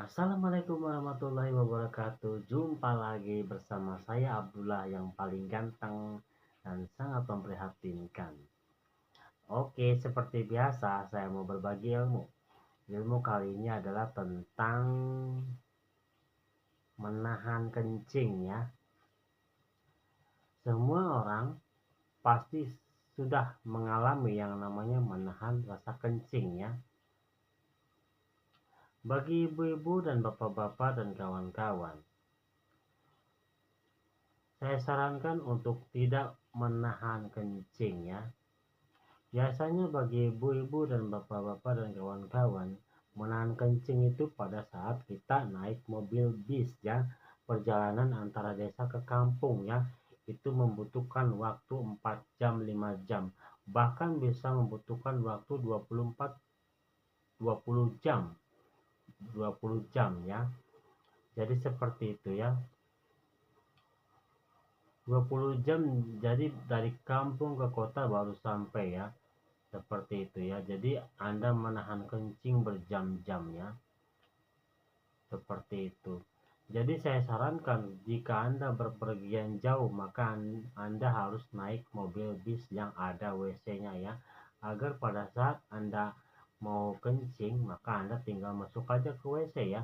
Assalamualaikum warahmatullahi wabarakatuh. Jumpa lagi bersama saya Abdullah yang paling ganteng dan sangat memprihatinkan. Oke, seperti biasa saya mau berbagi ilmu. Ilmu kali ini adalah tentang menahan kencing ya. Semua orang pasti sudah mengalami yang namanya menahan rasa kencing ya. Bagi ibu-ibu dan bapak-bapak dan kawan-kawan, saya sarankan untuk tidak menahan kencing ya. Biasanya bagi ibu-ibu dan bapak-bapak dan kawan-kawan, menahan kencing itu pada saat kita naik mobil bis ya, perjalanan antara desa ke kampung ya, itu membutuhkan waktu 4 jam 5 jam, bahkan bisa membutuhkan waktu 20 jam 20 jam ya. Jadi seperti itu ya, 20 jam, jadi dari kampung ke kota baru sampai ya. Seperti itu ya. Jadi Anda menahan kencing berjam-jam ya. Seperti itu. Jadi saya sarankan jika Anda berpergian jauh, maka Anda harus naik mobil bis yang ada WC-nya ya. Agar pada saat Anda mau kencing, maka Anda tinggal masuk aja ke WC ya.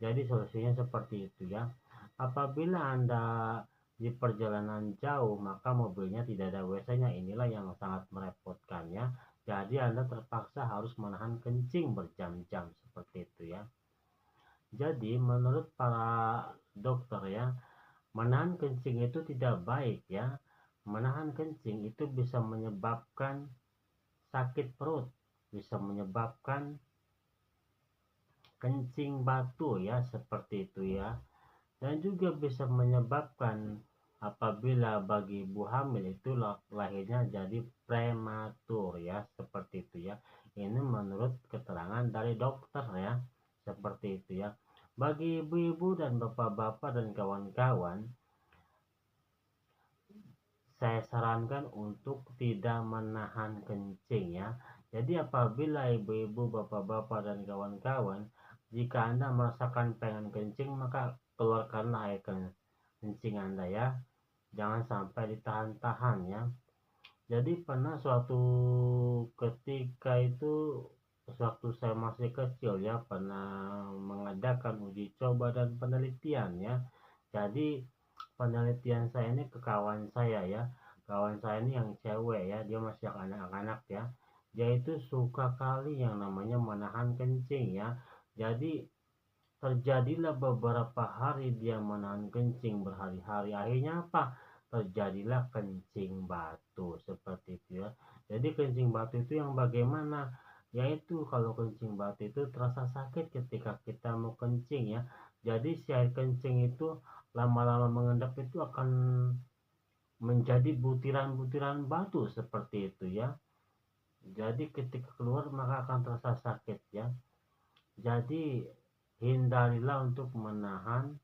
Jadi solusinya seperti itu ya. Apabila Anda di perjalanan jauh, maka mobilnya tidak ada WC-nya. Inilah yang sangat merepotkan ya. Jadi Anda terpaksa harus menahan kencing berjam-jam seperti itu ya. Jadi menurut para dokter ya, menahan kencing itu tidak baik ya. Menahan kencing itu bisa menyebabkan sakit perut, bisa menyebabkan kencing batu ya, seperti itu ya. Dan juga bisa menyebabkan apabila bagi ibu hamil itu lahirnya jadi prematur ya, seperti itu ya. Ini menurut keterangan dari dokter ya, seperti itu ya. Bagi ibu-ibu dan bapak-bapak dan kawan-kawan, saya sarankan untuk tidak menahan kencing ya. Jadi apabila ibu-ibu, bapak-bapak dan kawan-kawan, jika Anda merasakan pengen kencing, maka keluarkanlah air kencing Anda ya. Jangan sampai ditahan-tahan ya. Jadi pernah suatu ketika itu, sewaktu saya masih kecil ya, pernah mengadakan uji coba dan penelitian ya. Jadi penelitian saya ini ke kawan saya ya. Kawan saya ini yang cewek ya, dia masih anak-anak ya. Dia itu suka kali yang namanya menahan kencing ya. Jadi terjadilah beberapa hari dia menahan kencing berhari-hari. Akhirnya apa? Terjadilah kencing batu seperti itu ya. Jadi kencing batu itu yang bagaimana? Yaitu kalau kencing batu itu terasa sakit ketika kita mau kencing ya. Jadi si air kencing itu lama-lama mengendap itu akan menjadi butiran-butiran batu seperti itu ya. Jadi ketika keluar maka akan terasa sakit ya. Jadi hindarilah untuk menahan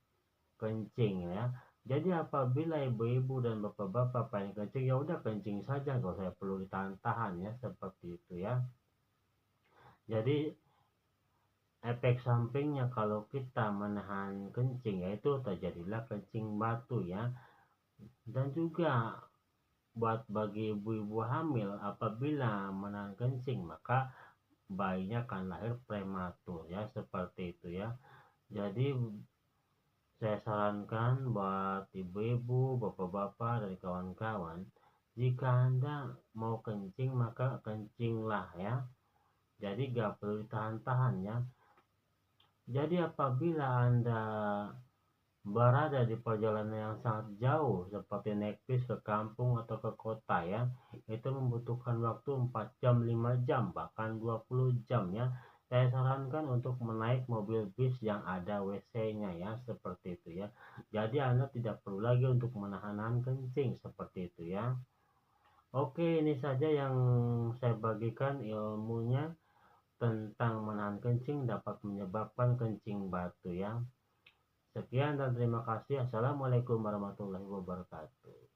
kencing ya. Jadi apabila ibu-ibu dan bapak-bapak pengen kencing, ya udah kencing saja, nggak usah perlu ditahan-tahan ya, seperti itu ya. Jadi efek sampingnya kalau kita menahan kencing yaitu terjadilah kencing batu ya. Dan juga buat bagi ibu-ibu hamil, apabila menahan kencing maka bayinya akan lahir prematur ya, seperti itu ya. Jadi saya sarankan buat ibu-ibu, bapak-bapak, dan kawan-kawan, jika Anda mau kencing maka kencinglah ya. Jadi gak perlu ditahan-tahan ya. Jadi apabila Anda berada di perjalanan yang sangat jauh seperti naik bis ke kampung atau ke kota ya, itu membutuhkan waktu 4 jam 5 jam bahkan 20 jam ya. Saya sarankan untuk menaik mobil bis yang ada WC-nya ya, seperti itu ya. Jadi Anda tidak perlu lagi untuk menahan kencing seperti itu ya. Oke, ini saja yang saya bagikan ilmunya tentang menahan kencing dapat menyebabkan kencing batu ya. Sekian dan terima kasih. Assalamualaikum warahmatullahi wabarakatuh.